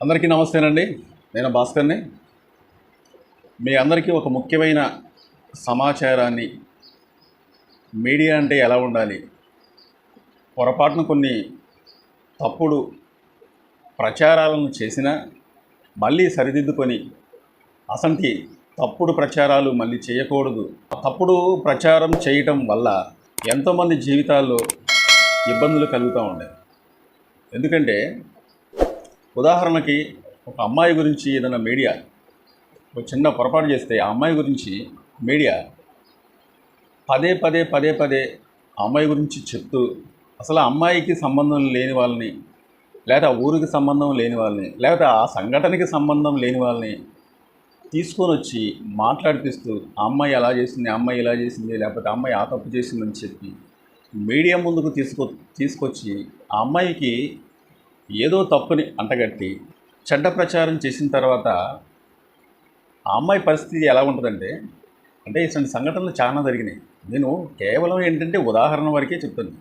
అందరికీ నమస్తేనండి. నేను భాస్కర్‌ని. మీ అందరికీ ఒక ముఖ్యమైన సమాచారాన్ని మీడియా అంటే ఎలా ఉండాలి? పొరపాటున కొన్ని తప్పుడు ప్రచారాలను చేసినా మళ్ళీ సరిదిద్దుకొని అసంటి తప్పుడు ప్రచారాలు మళ్ళీ చేయకూడదు. తప్పుడు ప్రచారం చేయటం వల్ల ఎంతోమంది జీవితాల్లో ఇబ్బందులు కలుగుతూ ఉన్నాయి. ఎందుకంటే ఉదాహరణకి ఒక అమ్మాయి గురించి ఏదైనా మీడియా ఒక చిన్న పొరపాటు చేస్తే ఆ అమ్మాయి గురించి మీడియా పదే ఆ అమ్మాయి గురించి చెప్తూ అసలు ఆ అమ్మాయికి సంబంధం లేని వాళ్ళని, లేదా ఆ ఊరికి సంబంధం లేని వాళ్ళని, లేకపోతే ఆ సంఘటనకి సంబంధం లేని వాళ్ళని తీసుకొని వచ్చి మాట్లాడిపిస్తూ ఆ అమ్మాయి అలా చేసింది, ఆ అమ్మాయి ఇలా చేసింది, లేకపోతే ఆ అమ్మాయి ఆ తప్పు చేసిందని చెప్పి మీడియా ముందుకు తీసుకొచ్చి ఆ అమ్మాయికి ఏదో తప్పుని అంటగట్టి చెడ్డ ప్రచారం చేసిన తర్వాత ఆ అమ్మాయి పరిస్థితి ఎలా ఉంటుందంటే, ఇటువంటి సంఘటనలు చాలా జరిగినాయి. నేను కేవలం ఏంటంటే ఉదాహరణ వరకే చెప్తాను.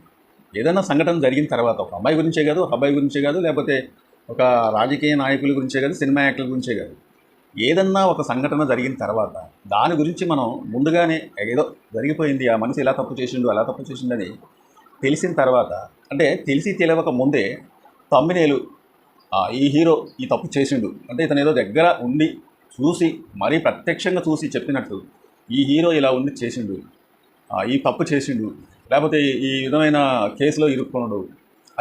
ఏదైనా సంఘటన జరిగిన తర్వాత ఒక అమ్మాయి గురించే కాదు, ఒక అబ్బాయి గురించే కాదు, లేకపోతే ఒక రాజకీయ నాయకుల గురించే కాదు, సినిమా యాక్టర్ల గురించే కాదు, ఏదన్నా ఒక సంఘటన జరిగిన తర్వాత దాని గురించి మనం ముందుగానే ఏదో జరిగిపోయింది, ఆ మనిషి ఇలా తప్పు చేసిండు అలా తప్పు చేసిండని తెలిసిన తర్వాత, అంటే తెలిసి తెలియక ముందే తమ్మినేలు ఈ హీరో ఈ తప్పు చేసిండు అంటే ఇతను ఏదో దగ్గర ఉండి చూసి మరీ ప్రత్యక్షంగా చూసి చెప్పినట్టు ఈ హీరో ఇలా ఉండి చేసిండు, ఈ తప్పు చేసిండు, లేకపోతే ఈ విధమైన కేసులో ఇరుక్కున్నాడు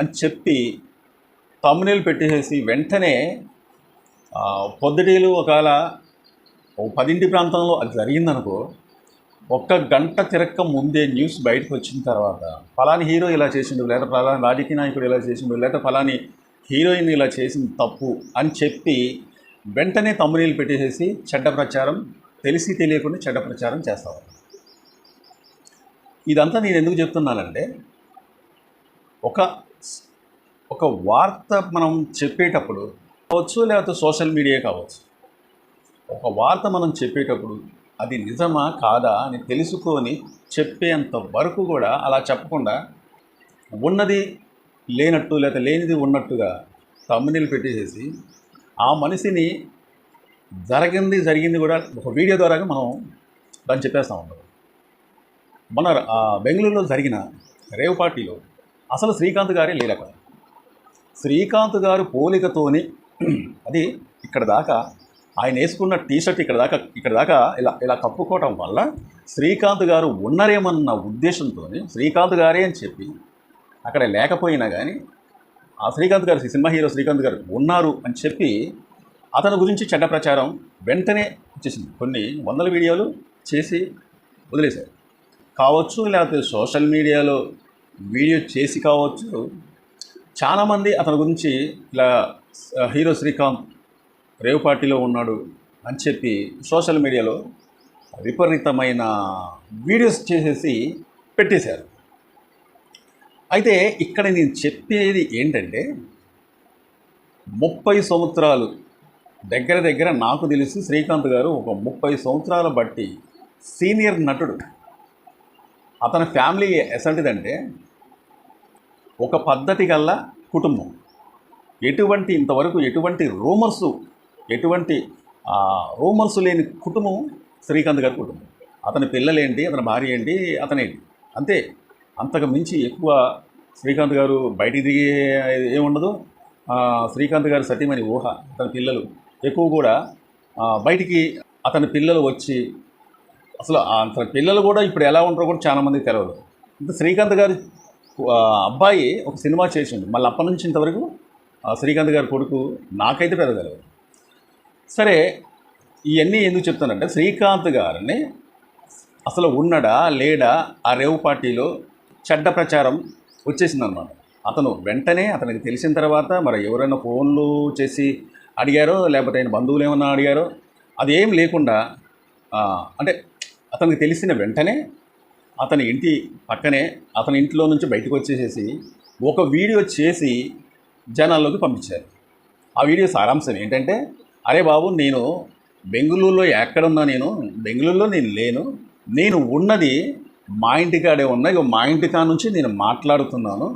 అని చెప్పి తమ్మునేలు పెట్టేసి వెంటనే పొద్దుటీలు ఒకవేళ 10 ప్రాంతంలో అది జరిగిందనుకో, ఒక్క గంట తిరక్క ముందే న్యూస్ బయటకు వచ్చిన తర్వాత ఫలాని హీరో ఇలా చేసిండు, లేదా ఫలాని రాజకీయ నాయకుడు ఇలా చేసిండు, లేదా ఫలాని హీరోయిన్ ఇలా చేసింది తప్పు అని చెప్పి వెంటనే తమ్మునీళ్ళు పెట్టేసేసి చెడ్డ ప్రచారం, తెలిసి తెలియకుండా చెడ్డ ప్రచారం చేస్తారు. ఇదంతా నేను ఎందుకు చెప్తున్నానంటే, ఒక ఒక వార్త మనం చెప్పేటప్పుడు కావచ్చు, లేకపోతే సోషల్ మీడియా కావచ్చు, ఒక వార్త మనం చెప్పేటప్పుడు అది నిజమా కాదా అని తెలుసుకొని చెప్పేంత వరకు కూడా అలా చెప్పకుండా ఉన్నది లేనట్టు, లేకపోతే లేనిది ఉన్నట్టుగా తమ్మునీళ్ళు పెట్టేసేసి ఆ మనిషిని జరిగింది కూడా ఒక వీడియో ద్వారా మనం దాన్ని చెప్పేస్తూ ఉంటాం. మన బెంగళూరులో జరిగిన రేవ్ పార్టీలో అసలు శ్రీకాంత్ గారే లేరు అక్కడ. శ్రీకాంత్ గారు పోలికతోని అది ఇక్కడ దాకా ఆయన వేసుకున్న టీషర్ట్ ఇక్కడ దాకా ఇలా కప్పుకోవటం వల్ల శ్రీకాంత్ గారు ఉన్నారేమన్న ఉద్దేశంతో శ్రీకాంత్ గారే అని చెప్పి అక్కడ లేకపోయినా కానీ ఆ శ్రీకాంత్ గారు, సినిమా హీరో శ్రీకాంత్ గారు ఉన్నారు అని చెప్పి అతని గురించి చెడ్డ ప్రచారం వెంటనే వచ్చేసింది. కొన్ని వందల వీడియోలు చేసి వదిలేశారు కావచ్చు, లేకపోతే సోషల్ మీడియాలో వీడియో చేసి కావచ్చు. చాలామంది అతని గురించి ఇలా హీరో శ్రీకాంత్ రేవ్ పార్టీలో ఉన్నాడు అని చెప్పి సోషల్ మీడియాలో విపరీతమైన వీడియోస్ చేసేసి పెట్టేశారు. అయితే ఇక్కడ నేను చెప్పేది ఏంటంటే, 30 సంవత్సరాలు దగ్గర నాకు తెలిసి శ్రీకాంత్ గారు ఒక 30 సంవత్సరాల బట్టి సీనియర్ నటుడు. అతని ఫ్యామిలీ ఎసంటిదంటే ఒక పద్ధతి గల్ల కుటుంబం. ఇంతవరకు ఎటువంటి రూమర్స్ లేని కుటుంబం శ్రీకాంత్ గారి కుటుంబం. అతని పిల్లలేంటి, అతని భార్య ఏంటి, అతనేంటి, అంతే. అంతకు మించి ఎక్కువ శ్రీకాంత్ గారు బయటికి దిగే ఏముండదు. శ్రీకాంత్ గారి సతీమణి ఊహ, అతని పిల్లలు ఎక్కువ కూడా బయటికి అతని పిల్లలు వచ్చి అసలు అతని పిల్లలు కూడా ఇప్పుడు ఎలా ఉంటారో కూడా చాలామందికి తెలియదు. ఇంకా శ్రీకాంత్ గారి అబ్బాయి ఒక సినిమా చేసిండు, మళ్ళీ అప్పటి నుంచి ఇంతవరకు శ్రీకాంత్ గారి కొడుకు నాకైతే పెద్ద తెలియదు. సరే, ఇవన్నీ ఎందుకు చెప్తానంటే, శ్రీకాంత్ గారిని అసలు ఉన్నాడా లేడా ఆ రేవ్ పార్టీలో చెడ్డ ప్రచారం వచ్చేసిందనమాట. అతను వెంటనే అతనికి తెలిసిన తర్వాత మరి ఎవరైనా ఫోన్లు చేసి అడిగారో, లేకపోతే ఆయన బంధువులు ఏమన్నా అడిగారో, అదేం లేకుండా అంటే అతనికి తెలిసిన వెంటనే అతని ఇంటి పక్కనే అతని ఇంట్లో నుంచి బయటకు వచ్చేసేసి ఒక వీడియో చేసి జనాల్లోకి పంపించారు. ఆ వీడియో సారాంశం ఏంటంటే, అరే బాబు, నేను బెంగళూరులో ఎక్కడున్నా, బెంగళూరులో నేను లేను, నేను ఉన్నది మా ఇంటికాడే ఉన్నా, మా ఇంటికా నుంచి నేను మాట్లాడుతున్నాను.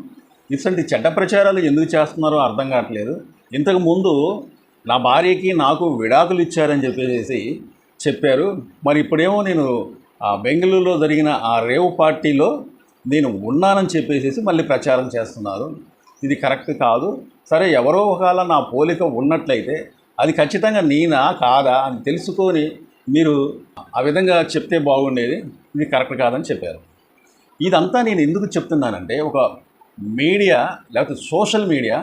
ఇటువంటి చెడ్డ ప్రచారాలు ఎందుకు చేస్తున్నారో అర్థం కావట్లేదు. ఇంతకుముందు నా భార్యకి నాకు విడాకులు ఇచ్చారని చెప్పేసి చెప్పారు. మరి ఇప్పుడేమో నేను ఆ బెంగళూరులో జరిగిన ఆ రేవ్ పార్టీలో నేను ఉన్నానని చెప్పేసి మళ్ళీ ప్రచారం చేస్తున్నారు. ఇది కరెక్ట్ కాదు. సరే, ఎవరో ఒకవేళ నా పోలిక ఉన్నట్లయితే అది ఖచ్చితంగా నేనా కాదా అని తెలుసుకొని మీరు ఆ విధంగా చెప్తే బాగుండేది. ఇది కరెక్ట్ కాదని చెప్పారు. ఇదంతా నేను ఎందుకు చెప్తున్నానంటే, ఒక మీడియా లేకపోతే సోషల్ మీడియా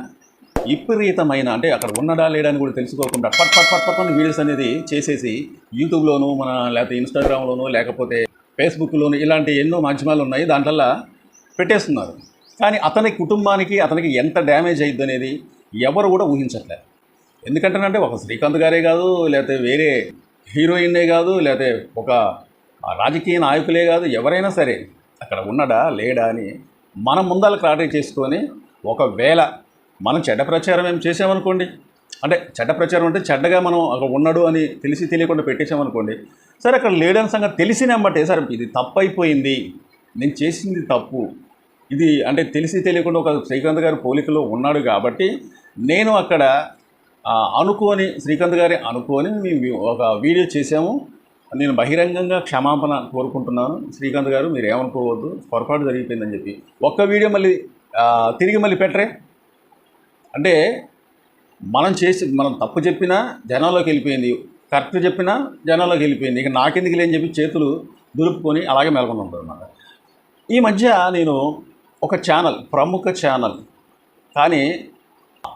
విపరీతమైన, అంటే అక్కడ ఉన్నడా లేడా అని కూడా తెలుసుకోకుండా పట్ పట్ పట్ పట్ వీడియోస్ అనేది చేసేసి యూట్యూబ్లోను లేకపోతే ఇన్స్టాగ్రామ్లోను లేకపోతే ఫేస్బుక్లోను ఇలాంటి ఎన్నో మాధ్యమాలు ఉన్నాయి, దాంట్లో పెట్టేస్తున్నారు. కానీ అతని కుటుంబానికి అతనికి ఎంత డ్యామేజ్ అయ్యిద్ది అనేది ఎవరు కూడా ఊహించట్లేదు. ఎందుకంటేనంటే ఒక శ్రీకాంత్ గారే కాదు, లేకపోతే వేరే హీరోయిన్నే కాదు, లేకపోతే ఒక రాజకీయ నాయకులే కాదు, ఎవరైనా సరే అక్కడ ఉన్నడా లేడా అని మనం ముందర క్లారిటీ చేసుకొని, ఒకవేళ మనం చెడ్డ ప్రచారం ఏం చేసామనుకోండి, అంటే చెడ్డ ప్రచారం అంటే చెడ్డగా మనం అక్కడ ఉన్నాడు అని తెలిసి తెలియకుండా పెట్టేసామనుకోండి, సరే అక్కడ లేడని సంగతి తెలిసినమ్మటే సరే ఇది తప్పు అయిపోయింది, నేను చేసింది తప్పు, ఇది అంటే తెలిసి తెలియకుండా ఒక శ్రీకాంత్ గారి పోలికలో ఉన్నాడు కాబట్టి నేను అక్కడ అనుకోని శ్రీకాంత్ గారి అనుకోని మేము ఒక వీడియో చేసాము, నేను బహిరంగంగా క్షమాపణ కోరుకుంటున్నాను, శ్రీకాంత్ గారు మీరు ఏమనుకోవద్దు, పొరపాటు జరిగిపోయిందని చెప్పి ఒక్క వీడియో మళ్ళీ తిరిగి మళ్ళీ పెట్టరే. అంటే మనం తప్పు చెప్పినా జనాల్లోకి వెళ్ళిపోయింది, కరెక్ట్ చెప్పినా జనాల్లోకి వెళ్ళిపోయింది, ఇక నాకెందుకు లేని చెప్పి చేతులు దులుపుకొని అలాగే మెలకొని ఉంటారు అన్నమాట. ఈ మధ్య నేను ఒక ఛానల్, ప్రముఖ ఛానల్, కానీ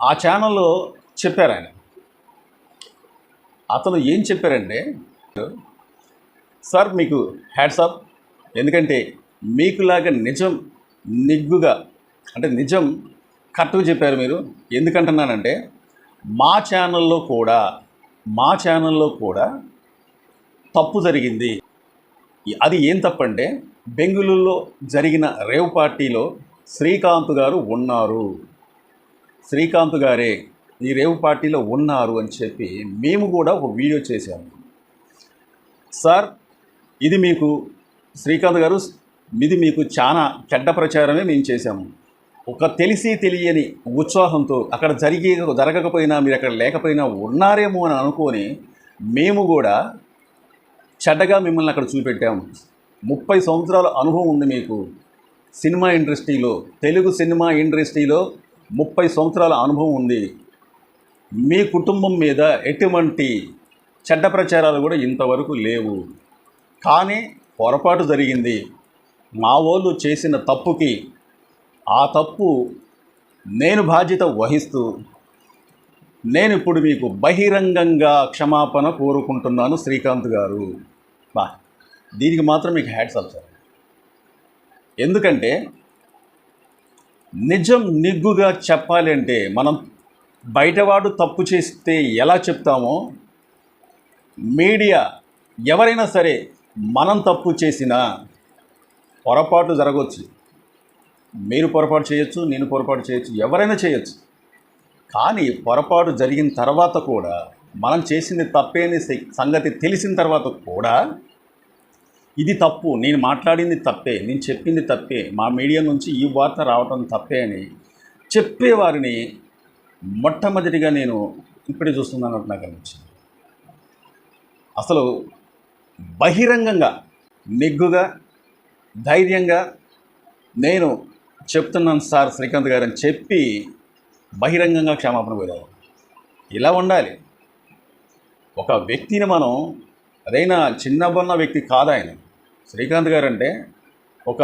ఆ ఛానల్లో చెప్పారు ఆయన, అతను ఏం చెప్పారంటే, సార్ మీకు హ్యాట్స్ ఆఫ్, ఎందుకంటే మీకులాగా నిజం నిగ్గుగా, అంటే నిజం కరెక్ట్గా చెప్పారు మీరు. ఎందుకంటున్నానంటే మా ఛానల్లో కూడా తప్పు జరిగింది. అది ఏం తప్పంటే, బెంగళూరులో జరిగిన రేవ్ పార్టీలో శ్రీకాంత్ గారు ఉన్నారు, శ్రీకాంత్ గారే ఈ రేవ్ పార్టీలో ఉన్నారు అని చెప్పి మేము కూడా ఒక వీడియో చేశాము. సార్ ఇది మీకు శ్రీకాంత్ గారు, ఇది మీకు చాలా చెడ్డ ప్రచారమే మేము చేశాము. ఒక తెలిసి తెలియని ఉత్సాహంతో అక్కడ జరగకపోయినా మీరు అక్కడ లేకపోయినా ఉన్నారేమో అని అనుకొని మేము కూడా చెడ్డగా మిమ్మల్ని అక్కడ చూపెట్టాము. 30 సంవత్సరాల అనుభవం ఉంది మీకు సినిమా ఇండస్ట్రీలో, తెలుగు సినిమా ఇండస్ట్రీలో 30 సంవత్సరాల అనుభవం ఉంది. మీ కుటుంబం మీద ఎటువంటి చెడ్డ ప్రచారాలు కూడా ఇంతవరకు లేవు. కానీ పొరపాటు జరిగింది, మా వాళ్ళు చేసిన తప్పుకి ఆ తప్పు నేను బాధ్యత వహిస్తూ నేను ఇప్పుడు మీకు బహిరంగంగా క్షమాపణ కోరుకుంటున్నాను శ్రీకాంత్ గారు. దీనికి మాత్రం మీకు హ్యాట్స్ ఆఫ్ సార్. ఎందుకంటే నిజం నిగ్గుగా చెప్పాలి అంటే, మనం బయటవాడు తప్పు చేస్తే ఎలా చెప్తామో, మీడియా ఎవరైనా సరే మనం తప్పు చేసినా పొరపాటు జరగవచ్చు, మీరు పొరపాటు చేయొచ్చు, నేను పొరపాటు చేయొచ్చు, ఎవరైనా చేయొచ్చు. కానీ పొరపాటు జరిగిన తర్వాత కూడా, మనం చేసింది తప్పేని సంగతి తెలిసిన తర్వాత కూడా, ఇది తప్పు, నేను మాట్లాడింది తప్పే, నేను చెప్పింది తప్పే, మా మీడియా నుంచి ఈ వార్త రావటం తప్పే అని చెప్పేవారిని మొట్టమొదటిగా నేను ఇప్పుడే చూస్తున్నాను. నాకు అనిపించింది అసలు బహిరంగంగా నిగ్గుగా ధైర్యంగా నేను చెప్తున్నాను సార్ శ్రీకాంత్ గారు అని చెప్పి బహిరంగంగా క్షమాపణ కోరారు. ఇలా ఉండాలి. ఒక వ్యక్తిని మనం, అదైనా చిన్నబొన్న వ్యక్తి కాదు ఆయన. శ్రీకాంత్ గారు అంటే ఒక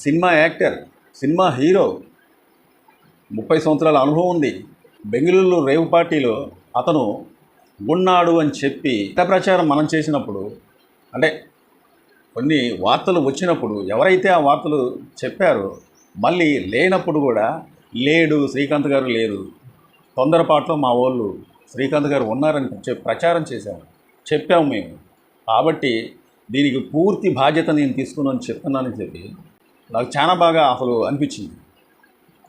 సినిమా యాక్టర్, సినిమా హీరో, 30 సంవత్సరాల అనుభవం ఉంది. బెంగళూరులో రేవ్ పార్టీలో అతను ఉన్నాడు అని చెప్పి ప్రచారం మనం చేసినప్పుడు, అంటే కొన్ని వార్తలు వచ్చినప్పుడు ఎవరైతే ఆ వార్తలు చెప్పారో మళ్ళీ లేనప్పుడు కూడా లేడు శ్రీకాంత్ గారు లేరు, తొందరపాట్లో మా వాళ్ళు శ్రీకాంత్ గారు ఉన్నారని ప్రచారం చెప్పాము మేము. కాబట్టి దీనికి పూర్తి బాధ్యత నేను తీసుకున్నాను చెప్తున్నానని చెప్పి నాకు చాలా బాగా అసలు అనిపించింది.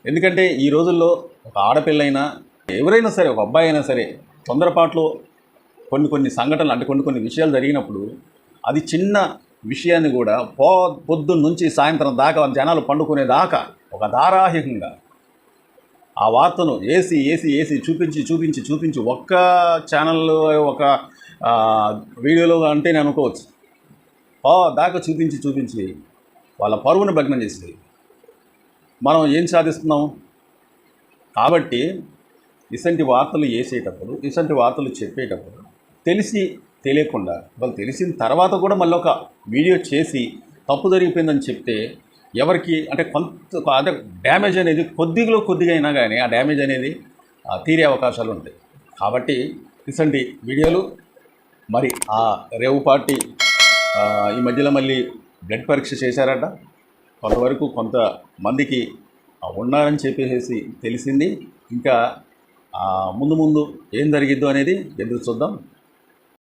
ఎందుకంటే ఈ రోజుల్లో ఒక ఆడపిల్లైనా ఎవరైనా సరే, ఒక అబ్బాయి అయినా సరే, తొందరపాట్లో కొన్ని సంఘటనలు, అంటే కొన్ని విషయాలు జరిగినప్పుడు అది చిన్న విషయాన్ని కూడా పొద్దున్న నుంచి సాయంత్రం దాకా జనాలు పండుకునేదాకా ఒక ధారావాహికంగా ఆ వార్తను ఏసి చూపించి ఒక్క ఛానల్లో ఒక ఆ, వీడియోలో అంటే నేను అనుకోవచ్చు దాకా చూపించి వాళ్ళ పరువును భగ్నం చేసింది. మనం ఏం సాధిస్తున్నాం? కాబట్టి ఇసంటి వార్తలు వేసేటప్పుడు, ఇసంటి వార్తలు చెప్పేటప్పుడు తెలిసి తెలియకుండా, వాళ్ళు తెలిసిన తర్వాత కూడా మళ్ళీ ఒక వీడియో చేసి తప్పు జరిగిపోయిందని చెప్తే ఎవరికి అంటే కొంత అంటే డ్యామేజ్ అనేది కొద్దిగా అయినా కానీ ఆ డ్యామేజ్ అనేది తీరే అవకాశాలు ఉంటాయి. కాబట్టి ఇసంటి వీడియోలు మరి ఆ రేవు పార్టీ ఈ మధ్యలో మళ్ళీ బ్లడ్ పరీక్ష చేశారట. కొంతవరకు కొంతమందికి ఉన్నారని చెప్పేసి తెలిసింది. ఇంకా ముందు ఏం జరిగిద్దో అనేది ఎదురు చూద్దాం.